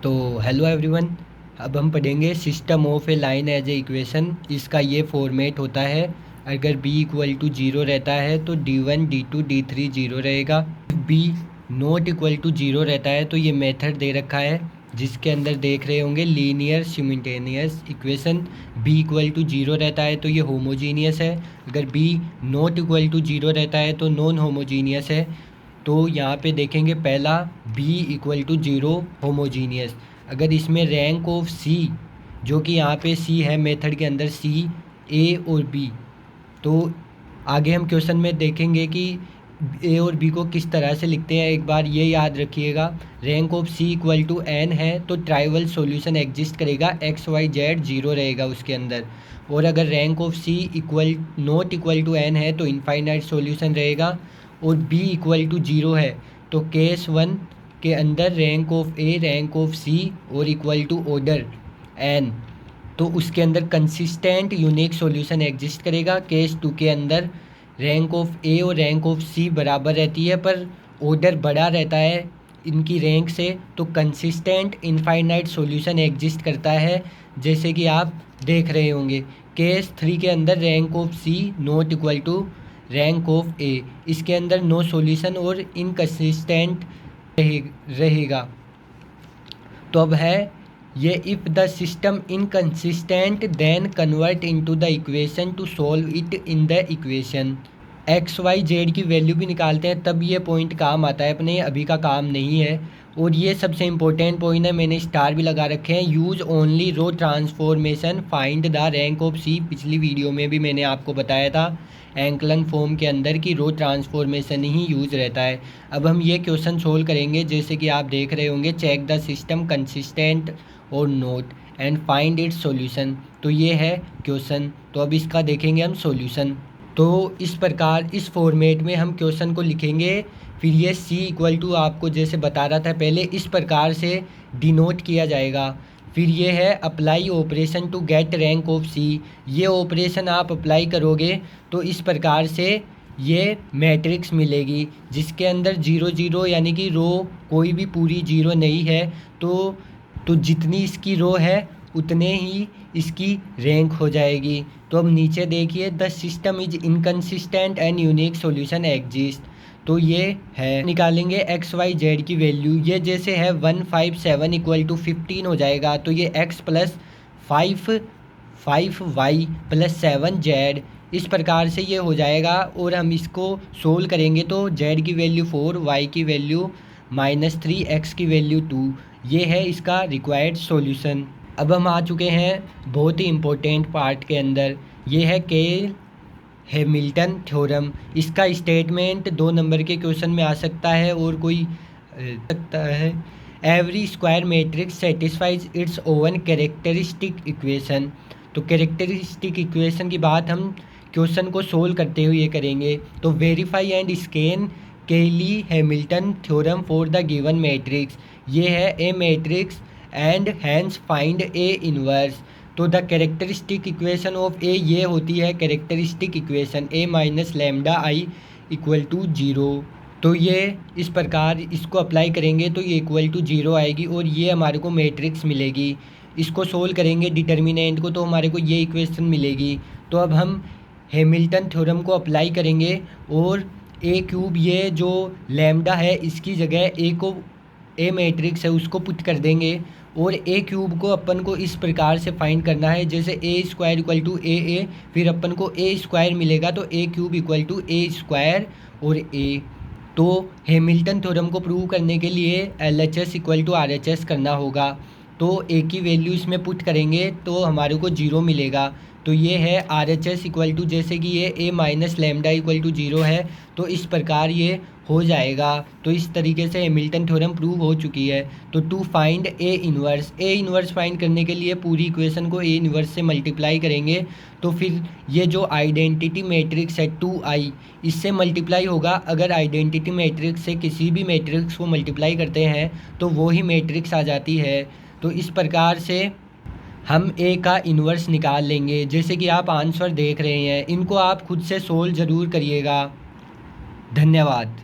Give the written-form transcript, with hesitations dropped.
तो hello everyone, अब हम पढ़ेंगे system of a line as a equation. इसका ये फॉर्मेट होता है। अगर b इक्वल टू जीरो रहता है तो d1 d2 d3 जीरो रहेगा। b not equal to zero रहता है तो ये मेथड दे रखा है जिसके अंदर देख रहे होंगे linear simultaneous equation. b equal to zero रहता है तो ये होमोजीनियस है। अगर b not equal to zero रहता है तो नॉन होमोजीनियस है। तो यहाँ पे देखेंगे पहला b equal to zero homogeneous. अगर इसमें रैंक ऑफ c, जो कि यहाँ पे c है मेथड के अंदर, c a और b, तो आगे हम क्वेश्चन में देखेंगे कि ए और बी को किस तरह से लिखते हैं। एक बार ये याद रखिएगा, rank of C equal to N है तो ट्राइवल सॉल्यूशन एग्जिस्ट करेगा, एक्स वाई जेड जीरो रहेगा उसके अंदर। और अगर rank of C equal not equal to N है तो इनफाइनाइट सॉल्यूशन रहेगा। और बी इक्वल टू जीरो है तो केस वन के अंदर rank of A, rank of C और इक्वल टू ऑर्डर एन, तो उसके अंदर कंसिस्टेंट यूनिक सॉल्यूशन एग्जिस्ट करेगा। केस टू के अंदर रैंक ऑफ ए और रैंक ऑफ सी बराबर रहती है पर ऑर्डर बड़ा रहता है इनकी रैंक से, तो कंसिस्टेंट इनफाइनाइट सॉल्यूशन एग्जिस्ट करता है, जैसे कि आप देख रहे होंगे। केस थ्री के अंदर rank of C not equal to rank of A, इसके अंदर नो सॉल्यूशन और इनकंसिस्टेंट रहेगा। तो अब है ये, if the system inconsistent then convert into the equation to solve it in the equation. X Y Z की वैल्यू भी निकालते हैं तब ये पॉइंट काम आता है, अपने अभी का काम नहीं है। और ये सबसे इम्पोर्टेंट पॉइंट है, मैंने स्टार भी लगा रखे हैं। Use only row transformation find the rank of C. पिछली वीडियो में भी मैंने आपको बताया था एंकलन फॉर्म के अंदर की रो ट्रांसफॉर्मेशन ही यूज़ रहता है। अब हम ये क्वेश्चन सोल्व करेंगे, जैसे कि आप देख रहे होंगे, चेक द सिस्टम कंसिस्टेंट और note and find its solution. तो ये है क्वेश्चन। तो अब इसका देखेंगे हम सॉल्यूशन। तो इस प्रकार इस फॉर्मेट में हम क्वेश्चन को लिखेंगे। फिर ये c इक्वल टू, आपको जैसे बता रहा था पहले, इस प्रकार से डिनोट किया जाएगा। फिर ये है apply operation to get rank of c। ये ऑपरेशन आप अप्लाई करोगे तो इस प्रकार से ये मैट्रिक्स मिलेगी जिसके अंदर जीरो जीरो, यानी कि रो कोई भी पूरी जीरो नहीं है। तो जितनी इसकी रो है उतने ही इसकी रैंक हो जाएगी। तो अब नीचे देखिए, the system is inconsistent and unique solution exist. तो ये है, निकालेंगे एक्स वाई जेड की वैल्यू। ये जैसे है 157 इक्वल टू 15 हो जाएगा, तो ये x plus 5 Y plus 7 Z, इस प्रकार से ये हो जाएगा। और हम इसको सोल्व करेंगे तो z की वैल्यू 4, y की वैल्यू -3, x की वैल्यू 2। ये है इसका रिक्वायर्ड सॉल्यूशन। अब हम आ चुके हैं बहुत ही इम्पोर्टेंट पार्ट के अंदर। ये है के हैमिल्टन थ्योरम। इसका स्टेटमेंट 2 नंबर के क्वेश्चन में आ सकता है और कोई सकता है। Every square matrix satisfies it's oven characteristic equation. तो कैरेक्टरिस्टिक इक्वेशन की बात हम क्वेश्चन को सोल्व करते हुए करेंगे। तो verify and scan Cayley Hamilton theorem for the given matrix. ये है A matrix and hence find A inverse. तो the characteristic equation of A ये होती है characteristic equation A minus lambda I equal to zero. तो ये इस प्रकार इसको अप्लाई करेंगे तो ये इक्वल टू जीरो आएगी और ये हमारे को मैट्रिक्स मिलेगी। इसको सोल्व करेंगे डिटर्मिनेंट को तो हमारे को ये इक्वेशन मिलेगी। तो अब हम हैमिल्टन थ्योरम को अप्लाई करेंगे और ए क्यूब, ये जो लैम्डा है इसकी जगह ए को, ए मैट्रिक्स है उसको पुट कर देंगे। और ए क्यूब को अपन को इस प्रकार से फाइंड करना है, जैसे A square equal to A, फिर अपन को ए स्क्वायर मिलेगा तो A cube equal to A square और ए। तो हैमिल्टन थ्योरम को प्रूव करने के लिए LHS इक्वल टू RHS करना होगा। तो ए की वैल्यू इसमें पुट करेंगे तो हमारे को जीरो मिलेगा। तो ये है RHS इक्वल टू, जैसे कि ये A minus lambda equal to zero है तो इस प्रकार ये हो जाएगा। तो इस तरीके से हैमिल्टन थ्योरम प्रूव हो चुकी है। तो to find a inverse find करने के लिए पूरी इक्वेशन को ए इन्वर्स से मल्टीप्लाई करेंगे। तो फिर ये जो आइडेंटिटी मैट्रिक्स है 2i, इससे मल्टीप्लाई होगा। अगर आइडेंटिटी मैट्रिक्स से किसी भी मैट्रिक्स को मल्टीप्लाई करते हैं तो वो ही मैट्रिक्स आ जाती है। तो इस प्रकार से हम ए का इन्वर्स निकाल लेंगे। जैसे कि आप आंसर देख रहे हैं, इनको आप खुद से सोल्व ज़रूर करिएगा। धन्यवाद।